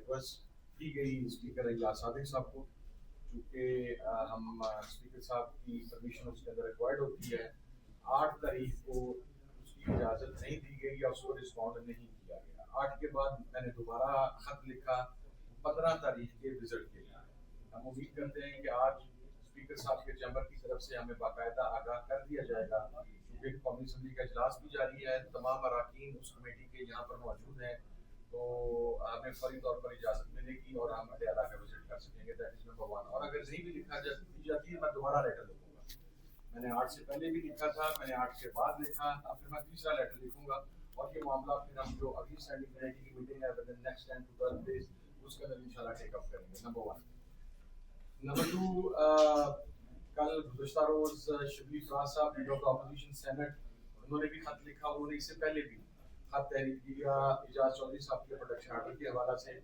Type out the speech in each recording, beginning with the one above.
Request کی گئی speaker اجلاس صادق صاحب کو، چونکہ ہم اسپیکر صاحب کی پرمیشن اس کے اندر ریکوائرڈ ہوتی ہے. 8 تاریخ کو اس کی اجازت نہیں دی گئی یا اس کو رسپونڈ نہیں کیا گیا. 8 کے بعد میں نے دوبارہ خط لکھا 15 تاریخ کے وزٹ کے لیے. ہم امید کرتے ہیں کہ آج اسپیکر صاحب کے چیمبر کی طرف سے ہمیں باقاعدہ آگاہ کر دیا جائے گا، کیونکہ قومی اسمبلی کا اجلاس بھی جاری ہے، تمام اراکین اس کمیٹی کے یہاں پر موجود ہیں، تو ہمیں فوری طور پر اجازت ملے گی اور ہم اڈیالہ کا وزٹ کر سکیں گے. That is number 1. اور اگر نہیں بھی لکھا جاتی ہے میں دوبارہ لیٹر لکھوں گا. میں نے 8 سے پہلے بھی لکھا تھا، میں نے 8 کے بعد لکھا، اب پھر میں تیسرا لیٹر لکھوں گا اور یہ معاملہ پھر ہم جو اگلی اسٹینڈنگ کمیٹی کی میٹنگ ہے with in next 10 to 12 days اس کے اندر انشاءاللہ ٹیک اپ کریں گے. نمبر 1. نمبر 2، کل گزشتہ روز شبلی فراز صاحب لیڈر آف اپوزیشن سینٹ، انہوں نے بھی خط لکھا. انہوں نے اس سے پہلے بھی خط تحریر کیا اعجاز چودھری صاحب کے پروڈکشن آرڈر کے حوالہ سے.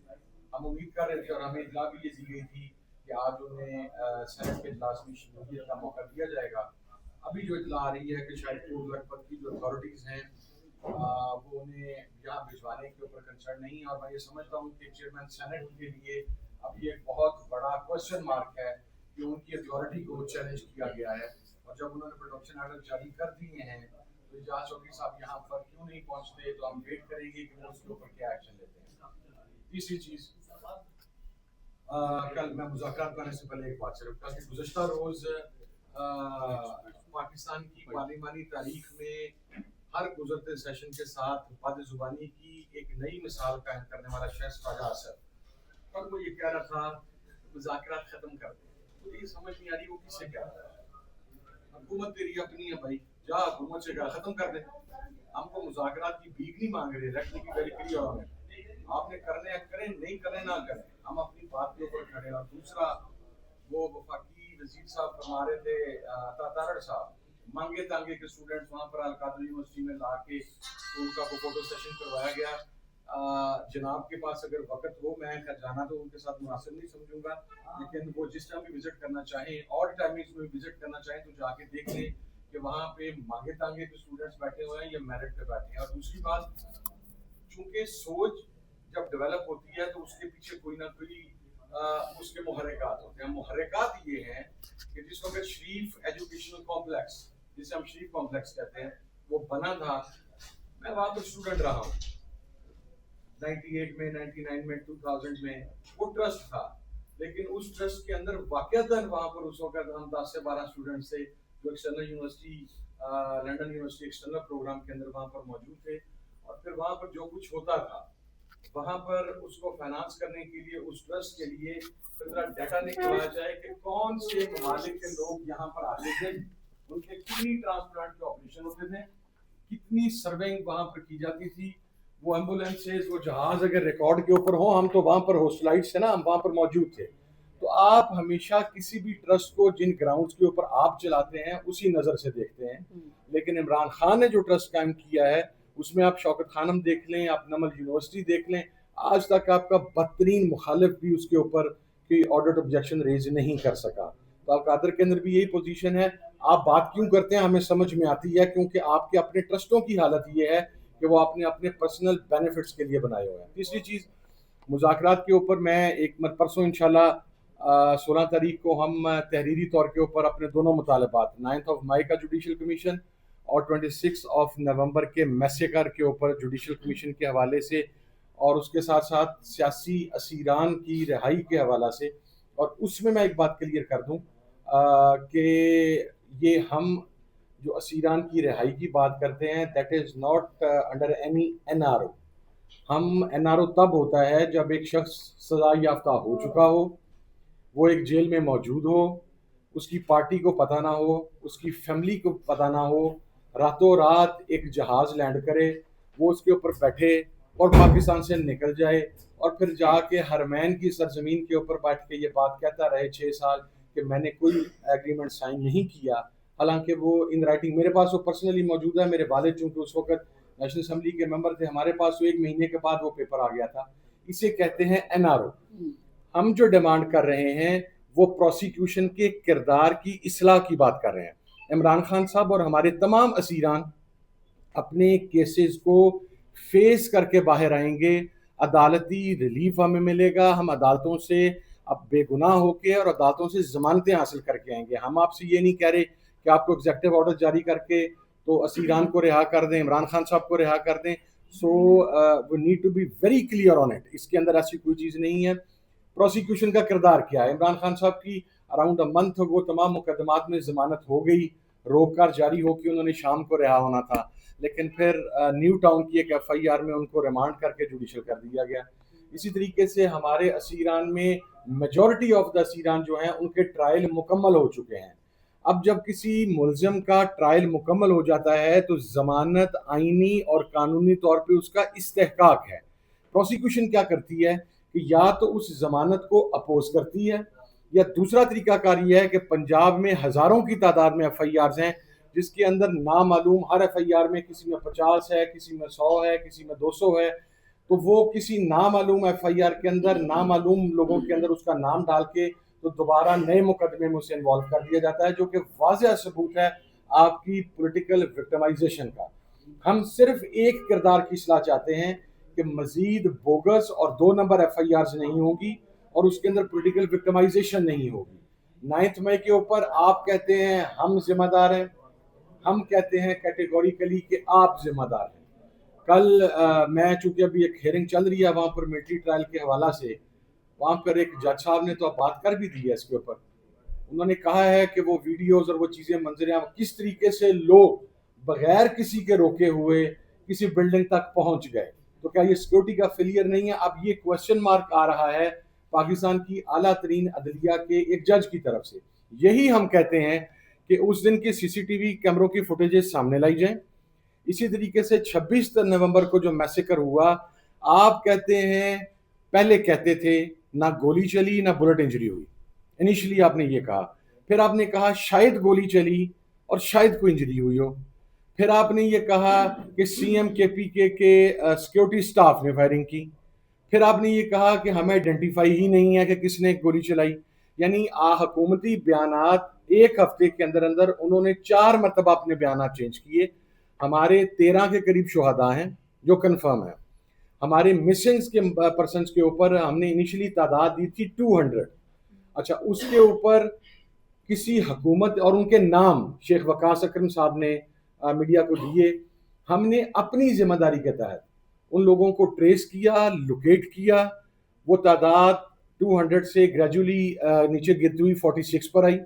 ہم امید کر رہے تھے اور ہمیں اطلاع بھی یہ دی گئی تھی کہ آج انہیں سینٹ کے اجلاس میں شمولیت کا موقع دیا جائے گا. ابھی جو اطلاع آ رہی ہے کہ شاید پور لکھپت کی جو اتھارٹیز ہیں وہ انہیں یہاں بھجوانے کے اوپر کنسرن نہیں ہے. اور میں یہ سمجھتا ہوں کہ چیئرمین سینٹ کے لیے اب یہ ایک بہت بڑا کوشچن مارک ہے کہ ان کی اتھارٹی کو چیلنج کیا گیا ہے. اور جب انہوں نے پروڈکشن آرڈر جاری کر دیے ہیں تو اعجاز چودھری صاحب یہاں پر کیوں نہیں پہنچتے، تو ہم ویٹ کریں گے کہ وہ اس کے اوپر کیا ایکشن لیتے ہیں. تیسری چیز، کل میں مذاکرات کرنے سے پہلے ایک بات صرف کہ گزشتہ روز پاکستان کی پارلیمانی تاریخ میں ہر گزرتے سیشن کے ساتھ بد زبانی کی ایک نئی مثال قائم کرنے والا شخص خواجہ آصف، اور وہ یہ کہہ رہا تھا مذاکرات ختم کر دیں. تو یہ سمجھ نہیں آ رہی وہ کس سے کہہ رہا ہے. حکومت تیری اپنی ہے بھائی، جا حکومت سے کہا ختم کر دیں. ہم کو مذاکرات کی بھیک نہیں مانگ رہے، رکھنے کی ویری کلیئر ہمیں. آپ نے کرنے ہیں کریں، نہیں کریں نہ کریں، ہم اپنی بات کے اوپر کھڑے. اور دوسرا، وہ وفاقی وزیر صاحب فرما رہے تھے تارڑ صاحب، مانگے تانگے کے اسٹوڈنٹس وہاں پر القادری یونیورسٹی میں لا کے ان کا وہ فوٹو سیشن کروایا گیا. جناب کے پاس اگر وقت ہو، میں جانا تو ان کے ساتھ مناسب نہیں سمجھوں گا، لیکن وہ جس ٹائم بھی وزٹ کرنا چاہیں اور ٹائمنگز میں وزٹ کرنا چاہیں تو جا کے دیکھ لیں کہ وہاں پہ مانگے تانگے کے اسٹوڈنٹس بیٹھے ہوئے ہیں یا میرٹ پہ بیٹھے ہیں. اور دوسری بات، چونکہ سوچ جب ڈیولپ ہوتی ہے تو اس کے پیچھے کوئی نہ کوئی اس کے محرکات ہوتے ہیں. محرکات یہ ہیں کہ جس وقت شریف ایجوکیشنل کمپلیکس، جسے ہم شریف کمپلیکس کہتے ہیں، وہ بنا تھا، میں وہاں پر اسٹوڈنٹ رہا ہوں 98 میں، 99 میں، 2000 میں. وہ ٹرسٹ تھا، لیکن اس ٹرسٹ کے اندر واقعتاً وہاں پر اس وقت ہم 10 سے 12 اسٹوڈنٹس تھے جو external university, London University external programme کے اندر وہاں پر موجود تھے. اور پھر وہاں پر جو کچھ ہوتا تھا وہاں پر اس کو فائنانس کرنے کے لیے اس ٹرسٹ کے لیے ذرا ڈیٹا نکلوایا جائے کہ کون سے ممالک کے لوگ یہاں پر آتے تھے، ان کے کتنی ٹرانسپلانٹ کے آپریشن ہوتے تھے، کتنی سروینگ وہاں پر کی جاتی تھی. وہ ایمبولینسز، وہ جہاز اگر ریکارڈ کے اوپر ہوں، ہم تو وہاں پر ہوسٹلائٹ سے نا، ہم وہاں پر موجود تھے. تو آپ ہمیشہ کسی بھی ٹرسٹ کو جن گراؤنڈز کے اوپر آپ چلاتے ہیں اسی نظر سے دیکھتے ہیں. لیکن عمران خان نے جو ٹرسٹ قائم کیا ہے اس میں آپ شوکت خانم دیکھ لیں، آپ نمل یونیورسٹی دیکھ لیں، آج تک آپ کا بدترین مخالف بھی اس کے اوپر کوئی آڈٹ آبجیکشن ریز نہیں کر سکا. تو القادر کے اندر بھی یہی پوزیشن ہے. آپ بات کیوں کرتے ہیں ہمیں سمجھ میں آتی ہے، کیونکہ آپ کے اپنے ٹرسٹوں کی حالت یہ ہے کہ وہ اپنے پرسنل بینیفٹس کے لیے بنائے ہوئے ہیں. تیسری چیز، مذاکرات کے اوپر میں ایک پرسوں انشاءاللہ 16 تاریخ کو ہم تحریری طور کے اوپر اپنے دونوں مطالبات 9 مئی کا جوڈیشل کمیشن اور 26 نومبر کے میسیکر کے اوپر جوڈیشل کمیشن کے حوالے سے، اور اس کے ساتھ ساتھ سیاسی اسیران کی رہائی کے حوالہ سے. اور اس میں ایک بات کلیئر کر دوں کہ یہ ہم جو اسیران کی رہائی کی بات کرتے ہیں that is not under any N R O. ہم این آر او تب ہوتا ہے جب ایک شخص سزا یافتہ ہو چکا ہو، وہ ایک جیل میں موجود ہو، اس کی پارٹی کو پتہ نہ ہو، اس کی فیملی کو پتہ نہ ہو، راتوں رات ایک جہاز لینڈ کرے، وہ اس کے اوپر بیٹھے اور پاکستان سے نکل جائے، اور پھر جا کے حرمین کی سرزمین کے اوپر بیٹھ کے یہ بات کہتا رہے 6 سال کہ میں نے کوئی ایگریمنٹ سائن نہیں کیا. حالانکہ وہ ان رائٹنگ میرے پاس وہ پرسنلی موجود ہے. میرے والد چونکہ اس وقت نیشنل اسمبلی کے ممبر تھے، ہمارے پاس وہ 1 مہینے کے بعد وہ پیپر آ گیا تھا. اسے کہتے ہیں این آر او. ہم جو ڈیمانڈ کر رہے ہیں وہ پروسیکیوشن کے کردار کی اصلاح کی بات کر رہے ہیں. عمران خان صاحب اور ہمارے تمام اسیران اپنے کیسز کو فیس کر کے باہر آئیں گے عدالتی ریلیف ہمیں ملے گا, ہم عدالتوں سے اب بے گناہ ہو کے اور عدالتوں سے ضمانتیں حاصل کر کے آئیں گے. ہم آپ سے یہ نہیں کہہ رہے کہ آپ کو ایگزیکٹو آرڈر جاری کر کے تو اسیران کو رہا کر دیں, عمران خان صاحب کو رہا کر دیں. So we need to be very clear on it. اس کے اندر ایسی کوئی چیز نہیں ہے. پروسیکیوشن کا کردار کیا ہے؟ عمران خان صاحب کی اراؤنڈ اے منتھ وہ تمام مقدمات میں ضمانت ہو گئی, روک کر جاری ہو کے انہوں نے شام کو رہا ہونا تھا, لیکن پھر نیو ٹاؤن کی ایک ایف آئی آر میں ان کو ریمانڈ کر کے جوڈیشل کر دیا گیا. اسی طریقے سے ہمارے اسیران میں میجورٹی آف دا اسیران جو ہیں ان کے ٹرائل مکمل ہو چکے ہیں. اب جب کسی ملزم کا ٹرائل مکمل ہو جاتا ہے تو ضمانت آئینی اور قانونی طور پہ اس کا استحقاق ہے. پروسیکیوشن کیا کرتی ہے کہ یا تو اس ضمانت کو اپوز کرتی ہے, یا دوسرا طریقہ کار یہ ہے کہ پنجاب میں ہزاروں کی تعداد میں ایف آئی آرز ہیں جس کے اندر نامعلوم, ہر ایف آئی آر میں کسی میں 50 ہے, کسی میں 100 ہے, کسی میں 200 ہے, تو وہ کسی نامعلوم ایف آئی آر کے اندر نامعلوم لوگوں کے اندر اس کا نام ڈال کے تو دوبارہ نئے مقدمے میں اسے انوالو کر دیا جاتا ہے, جو کہ واضح ثبوت ہے آپ کی پولیٹیکل وکٹمائزیشن کا. ہم صرف ایک کردار کی اصلاح چاہتے ہیں کہ مزید بوگس اور 2 نمبر ایف آئی آرز نہیں ہوگی اور اس کے اندر پولیٹیکل وکٹمائزیشن نہیں ہوگی. 9 مئی کے اوپر آپ کہتے ہیں ہم ذمہ دار ہیں, ہم کہتے ہیں کیٹیگوریکلی کہ آپ ذمہ دار ہیں. کل میں چونکہ ابھی ایک ہیئرنگ چل رہی ہے وہاں پر ملٹری ٹرائل کے حوالہ سے, وہاں پر ایک جج صاحب نے تو اب بات کر بھی دی ہے اس کے اوپر. انہوں نے کہا ہے کہ وہ ویڈیوز اور وہ چیزیں منظر عام کس طریقے سے لوگ بغیر کسی کے روکے ہوئے کسی بلڈنگ تک پہنچ گئے, تو کیا یہ سیکورٹی کا فیلئر نہیں ہے؟ اب یہ کوشچن مارک آ رہا ہے پاکستان کی اعلیٰ ترین عدلیہ کے ایک جج کی طرف سے. یہی ہم کہتے ہیں کہ اس دن کی سی سی ٹی وی کیمروں کی فوٹیجز سامنے لائی جائیں. اسی طریقے سے 26 نومبر کو جو میسیکر ہوا, آپ کہتے ہیں پہلے کہتے تھے نہ گولی چلی نہ بلٹ انجری ہوئی, انیشلی آپ نے یہ کہا, پھر آپ نے کہا شاید گولی چلی اور شاید کوئی انجری ہوئی ہو, پھر آپ نے یہ کہا کہ سی ایم کے پی کے سیکیورٹی سٹاف نے فائرنگ کی, پھر آپ نے یہ کہا کہ ہمیں آئیڈینٹیفائی ہی نہیں ہے کہ کس نے گولی چلائی. یعنی حکومتی بیانات ایک ہفتے کے اندر اندر انہوں نے 4 مرتبہ اپنے بیانات چینج کیے. ہمارے 13 کے قریب شہداء ہیں جو کنفرم ہے. ہمارے مسنگز کے پرسنز کے اوپر ہم نے انیشلی تعداد دی تھی 200. اچھا, اس کے اوپر کسی حکومت اور ان کے نام شیخ وقاص اکرم صاحب نے میڈیا کو دیے. ہم نے اپنی ذمہ داری کے تحت ان لوگوں کو ٹریس کیا, لوکیٹ کیا. وہ تعداد 200 سے گریجولی نیچے گرتی ہوئی 46 پر آئی.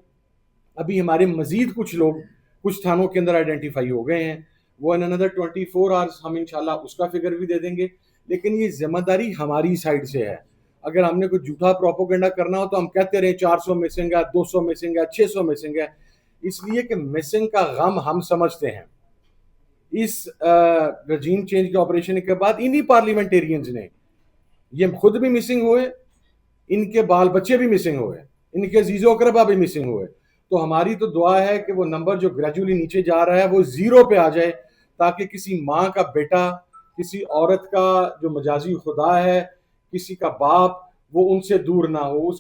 ابھی ہمارے مزید کچھ لوگ کچھ تھانوں کے اندر آئیڈینٹیفائی ہو گئے ہیں, وہ ان another 24 hours ہم انشاءاللہ اس کا فگر بھی دے دیں گے. لیکن یہ ذمہ داری ہماری سائڈ سے ہے. اگر ہم نے کوئی جھوٹا پروپیگنڈا کرنا ہو تو ہم کہتے رہے 400 مسنگ ہے, 200 مسنگ ہے, 600 مسنگ ہے, اس لیے کہ مسنگ کا غم ہم سمجھتے ہیں. اس رجیم چینج کے آپریشن کے بعد انہی پارلیمنٹیرینز نے, یہ خود بھی مسنگ ہوئے, ان کے بال بچے بھی مسنگ ہوئے, ان کے عزیز و اقربا بھی مسنگ ہوئے. تو ہماری تو دعا ہے کہ وہ نمبر جو گریجولی نیچے جا رہا ہے وہ 0 پہ آ جائے, تاکہ کسی ماں کا بیٹا, کسی عورت کا جو مجازی خدا ہے, کسی کا باپ, وہ ان سے دور نہ ہو. اس